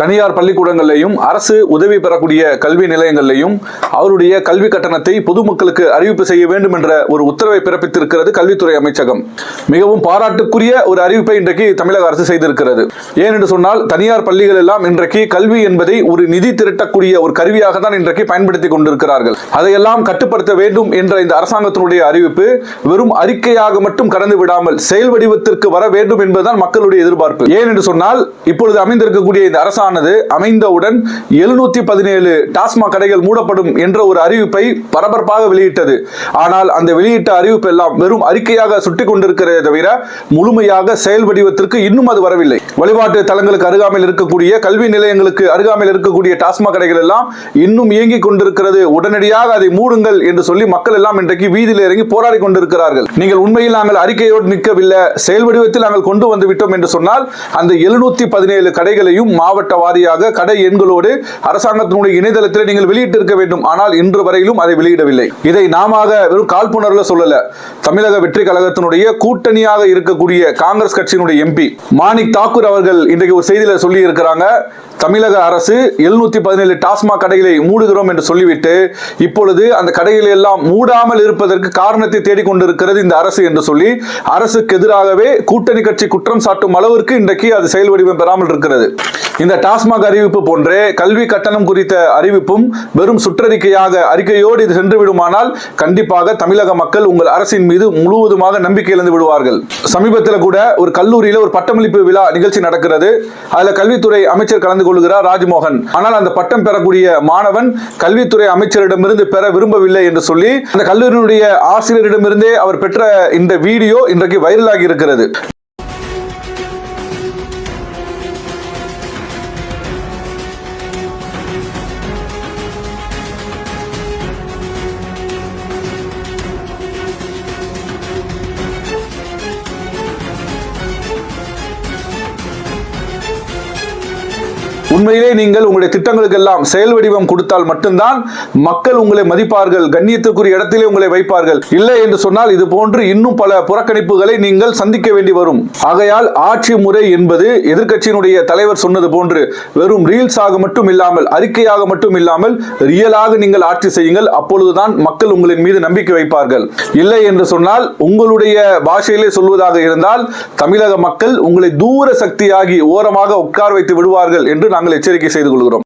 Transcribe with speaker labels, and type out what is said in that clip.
Speaker 1: தனியார் பள்ளிக்கூடங்களிலேயும் அரசு உதவி பெறக்கூடிய கல்வி நிலையங்களிலேயும் அவருடைய கல்வி கட்டணத்தை பொதுமக்களுக்கு அறிவிப்பு செய்ய வேண்டும் என்ற ஒரு உத்தரவை பிறப்பித்திருக்கிறது கல்வித்துறை அமைச்சகம். மிகவும் பாராட்டுக்குரிய ஒரு அறிவிப்பை இன்றைக்கு தமிழக அரசு செய்திருக்கிறது. ஏனென்று சொன்னால் தனியார் பள்ளிகள் எல்லாம் இன்றைக்கு கல்வி என்பதை ஒரு நிதி திரட்டக்கூடிய ஒரு கருவியாக தான் இன்றைக்கு பயன்படுத்திக் கொண்டிருக்கிறார்கள். அதையெல்லாம் கட்டுப்படுத்த வேண்டும் என்ற இந்த அரசாங்கத்தினுடைய அறிவிப்பு வெறும் அறிக்கையாக மட்டும் கடந்து விடாமல் செயல் வடிவத்திற்கு வர வேண்டும் என்பதுதான் மக்களுடைய எதிர்பார்ப்பு. ஏனென்று சொன்னால் இப்பொழுது அமைந்திருக்கக்கூடிய இந்த அரசானது அமைந்தவுடன் 717 டாஸ்மாக் கடைகள் மூடப்படும் என்ற ஒரு அறிவிப்பை பரபரப்பாக வெளியிட்டது. ஆனால் அந்த வெளியிட்ட அறிவிப்பு எல்லாம் வெறும் அறிக்கையாக சுட்டிக் கொண்டிருக்கிறதே தவிர முழுமையாக செயல் வடிவத்திற்கு இன்னும் அது வரவில்லை. வழிபாட்டு தலங்களுக்கு அருகாமையில் இருக்கக்கூடிய கல்வி நிலையங்களுக்கு அருகாமையில் இருக்கக்கூடிய டாஸ்மாக் கடைகள் எல்லாம் இன்னும் இயங்கிக் கொண்டிருக்கிறது. உடனடியாக அதை மூடுங்கள் என்று சொல்லி மக்கள் எல்லாம் இன்றைக்கு வீதியில் இறங்கி போராடி கொண்டிருக்கிறார்கள். நீங்கள் உண்மையில் நாங்கள் அறிக்கையோடு நிற்கவில்லை, செயல் வடிவத்தில் நாங்கள் கொண்டு வந்து விட்டோம் என்று சொன்னால் அந்த 717 கடைகளையும் மாவட்ட வாரியாக கடை எண்களோடு அரசாங்கத்தினுடைய இணையதளத்தில் நீங்கள் வெளியிட்டிருக்க வேண்டும். ஆனால் இன்று வரையிலும் அதை வெளியிடவில்லை. இதை நாம வெறும் காழ்ப்புணர்வுல சொல்லல. தமிழக வெற்றி கழகத்தினுடைய கூட்டணியாக இருக்கக்கூடிய காங்கிரஸ் கட்சியினுடைய எம்பி மாணிக் தாக்கூர் அவர்கள் இன்றைக்கு ஒரு செய்தியில சொல்லி இருக்கிறாங்க. தமிழக அரசு 717 டாஸ்மாக் கடைகளை மூடுகிறோம் என்று சொல்லிவிட்டு இப்பொழுது அந்த கடைகளை எல்லாம் மூடாமல் இருப்பதற்கு காரணத்தை தேடிக்கொண்டிருக்கிறது இந்த அரசு என்று சொல்லி அரசுக்கு எதிராகவே கூட்டணி கட்சி குற்றம் சாட்டும் அளவிற்கு இன்றைக்கு அது செயல் வடிவம் பெறாமல் இருக்கிறது. இந்த டாஸ்மாக் அறிவிப்பு போன்றே கல்வி கட்டணம் குறித்த அறிவிப்பும் வெறும் சுற்றறிக்கையாக அறிக்கையோடு இது சென்று விடுமானால் கண்டிப்பாக தமிழக மக்கள் உங்கள் அரசின் மீது முழுவதுமாக நம்பிக்கை இழந்து விடுவார்கள். சமீபத்தில் கூட ஒரு கல்லூரியில ஒரு பட்டமளிப்பு விழா நிகழ்ச்சி நடக்கிறது. அதுல கல்வித்துறை அமைச்சர் கலந்து கொள்கிறார் ராஜ்மோகன். ஆனால் அந்த பட்டம் பெறக்கூடிய மாணவன் கல்வித்துறை அமைச்சரிடமிருந்து பெற விரும்பவில்லை என்று சொல்லி அந்த கல்லூரியினுடைய ஆசிரியரிடமிருந்தே அவர் பெற்ற இந்த வீடியோ இன்றைக்கு வைரலாகி இருக்கிறது. உண்மையிலே நீங்கள் உங்களுடைய திட்டங்களுக்கு எல்லாம் செயல் வடிவம் கொடுத்தால் மட்டும்தான் மக்கள் உங்களை மதிப்பார்கள், கண்ணியத்துக்குரிய இடத்திலே உங்களை வைப்பார்கள். இல்லை என்று சொன்னால் இது போன்று இன்னும் பல புறக்கணிப்புகளை நீங்கள் சந்திக்க வேண்டி வரும். ஆகையால் ஆட்சி முறை என்பது எதிர்க்கட்சியினுடைய தலைவர் சொன்னது போன்று வெறும் ரீல்ஸாக மட்டும் இல்லாமல் அறிக்கையாக மட்டும் இல்லாமல் ரியலாக நீங்கள் ஆட்சி செய்யுங்கள். அப்பொழுதுதான் மக்கள் உங்களின் மீது நம்பிக்கை வைப்பார்கள். இல்லை என்று சொன்னால் உங்களுடைய பாஷையிலே சொல்வதாக இருந்தால் தமிழக மக்கள் உங்களை தூர சக்தியாகி ஓரமாக உட்கார வைத்து விடுவார்கள் என்று நாங்கள் எச்சரிக்கை செய்து கொள்கிறோம்.